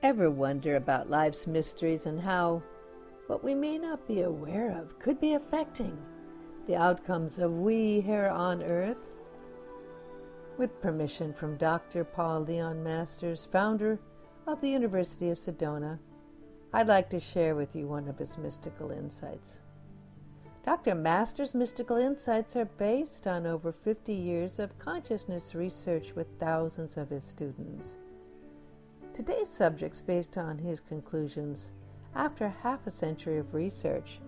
Ever wonder about life's mysteries and how what we may not be aware of could be affecting the outcomes of we here on Earth? With permission from Dr. Paul Leon Masters, founder of the University of Sedona, I'd like to share with you one of his mystical insights. Dr. Masters' mystical insights are based on over 50 years of consciousness research with thousands of his students. Today's subject's based on his conclusions after half a century of research.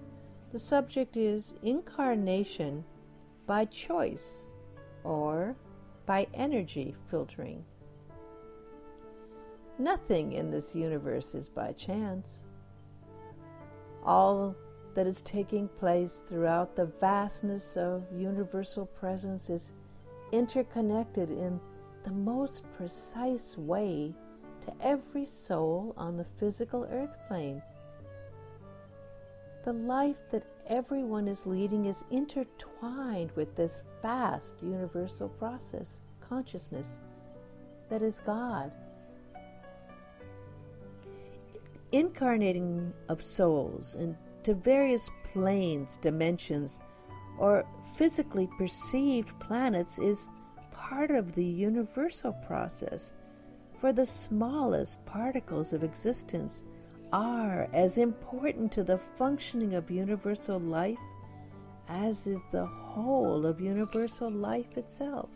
The subject is incarnation by choice or by energy filtering. Nothing in this universe is by chance. All that is taking place throughout the vastness of universal presence is interconnected in the most precise way to every soul on the physical earth plane. The life that everyone is leading is intertwined with this vast universal process, consciousness, that is God. Incarnating of souls into various planes, dimensions, or physically perceived planets is part of the universal process, for the smallest particles of existence are as important to the functioning of universal life as is the whole of universal life itself.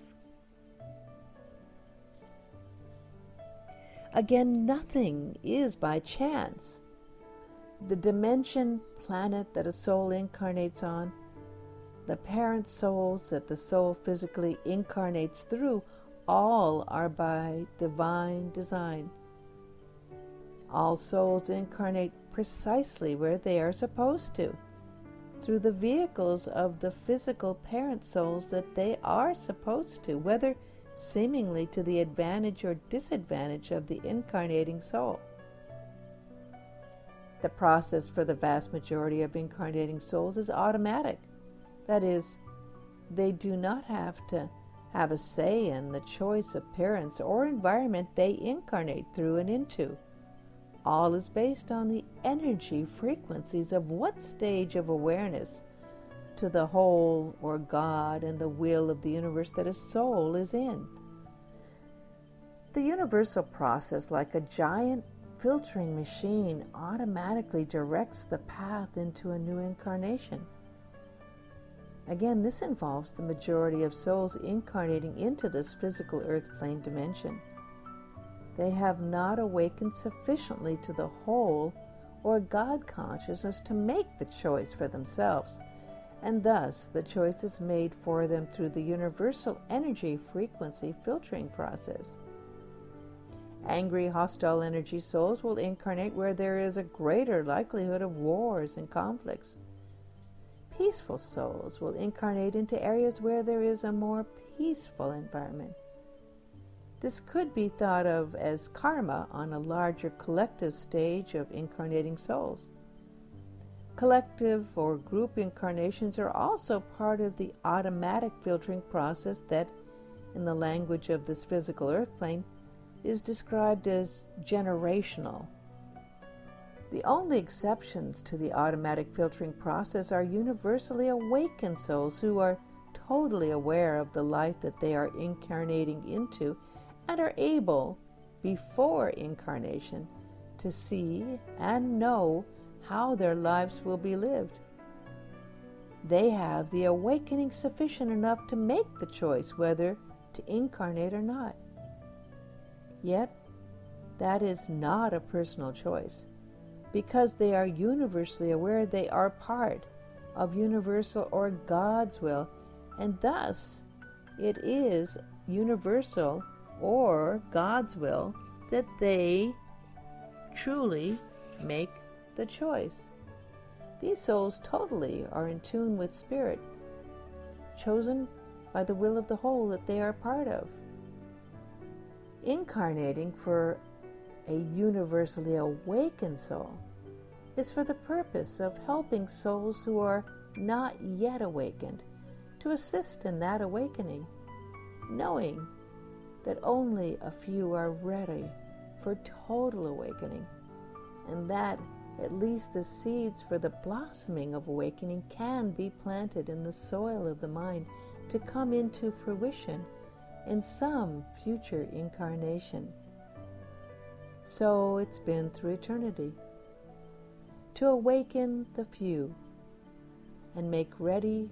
Again, nothing is by chance. The dimension planet that a soul incarnates on, the parent souls that the soul physically incarnates through, all are by divine design. All souls incarnate precisely where they are supposed to, through the vehicles of the physical parent souls that they are supposed to, whether seemingly to the advantage or disadvantage of the incarnating soul. The process for the vast majority of incarnating souls is automatic. That is, they do not have to have a say in the choice of parents or environment they incarnate through and into. All is based on the energy frequencies of what stage of awareness to the whole or God and the will of the universe that a soul is in. The universal process, like a giant filtering machine, automatically directs the path into a new incarnation. Again, this involves the majority of souls incarnating into this physical earth plane dimension. They have not awakened sufficiently to the whole or God consciousness to make the choice for themselves, and thus the choice is made for them through the universal energy frequency filtering process. Angry, hostile energy souls will incarnate where there is a greater likelihood of wars and conflicts. Peaceful souls will incarnate into areas where there is a more peaceful environment. This could be thought of as karma on a larger collective stage of incarnating souls. Collective or group incarnations are also part of the automatic filtering process that, in the language of this physical earth plane, is described as generational. The only exceptions to the automatic filtering process are universally awakened souls who are totally aware of the life that they are incarnating into and are able, before incarnation, to see and know how their lives will be lived. They have the awakening sufficient enough to make the choice whether to incarnate or not. Yet, that is not a personal choice. Because they are universally aware they are part of universal or God's will, and thus it is universal or God's will that they truly make the choice. These souls totally are in tune with Spirit, chosen by the will of the whole that they are part of. Incarnating for a universally awakened soul is for the purpose of helping souls who are not yet awakened to assist in that awakening, knowing that only a few are ready for total awakening, and that at least the seeds for the blossoming of awakening can be planted in the soil of the mind to come into fruition in some future incarnation. So it's been through eternity to awaken the few and make ready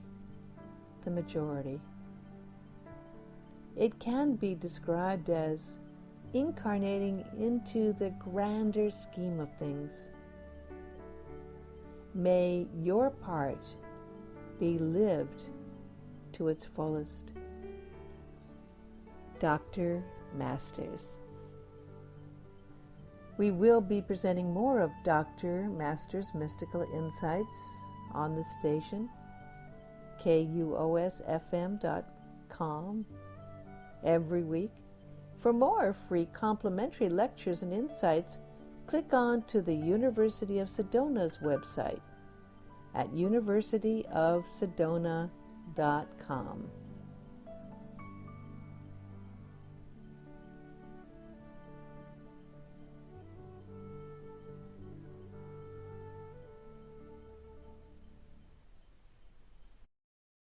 the majority. It can be described as incarnating into the grander scheme of things. May your part be lived to its fullest. Dr. Masters. We will be presenting more of Dr. Masters' mystical insights on the station, KUOSFM.com, every week. For more free complimentary lectures and insights, click on to the University of Sedona's website at universityofsedona.com.